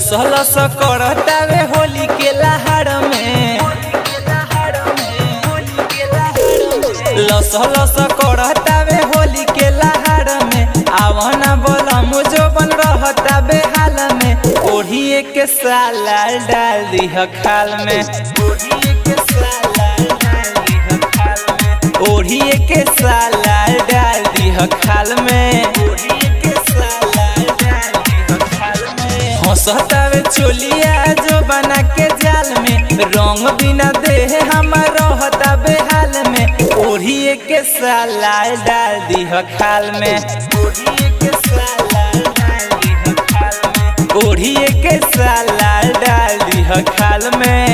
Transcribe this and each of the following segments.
लस लस करतावे होली के लहार में, लस लस करतावे होली के लहार में। आवना बोला मुझो बन रहता बेहाल में, ओढ़िए के साला डाल दी खाल में, ओढ़िए के साला डाल दी खाल में। हंसतावे चोलिया जो बना के जाल में, रंग बिना देह हमार रहता बेहाल में, ओढ़िए के साला डाल दी खाल में, ओढ़िए के साला डाल दी खाल में।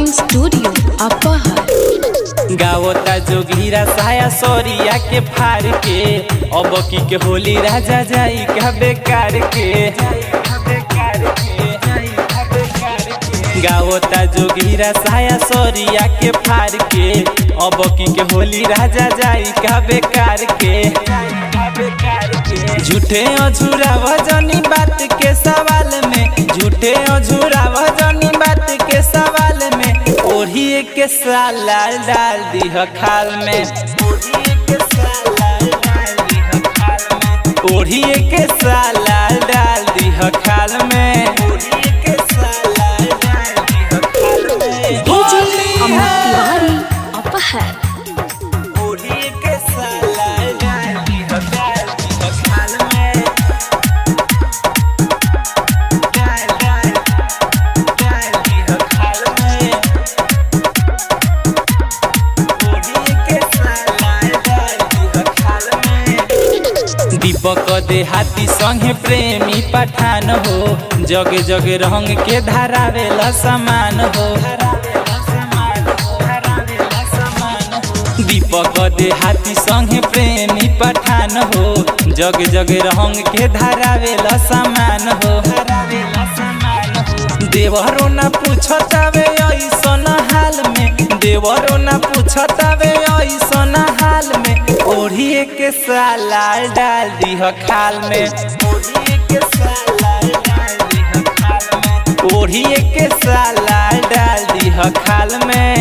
स्टूडियो अपहर गावता जोगिरा साया सोरिया के फार के, अब की के होली राजा जाई का बेकार के। गावता जोगिरा साया सोरिया के फार के, अब की के होली राजा जाई का बेकार के। झूठे अझूरा वजनी बात के सवाल में, झूठे अझूरा वजनी बात के सवाल में, ओढ़िए के साला डाल दी खाल में, ओढ़िए के साला डाल दी खाल में। अपहर दीपक देहाती संगे प्रेमी पठान हो, जगे जगे रंग के धारावेला समान हो। दीपक देहाती संगे प्रेमी पठान हो, जगे जगे रंग के धारावेला समान हो। देवरो ना पूछतावे ऐसन हाल में, देवरो ना पूछतावे ऐसन हाल में, ओढ़िए के साला डाल दी खाल में, ओढ़िए के साला डाल दी खाल में।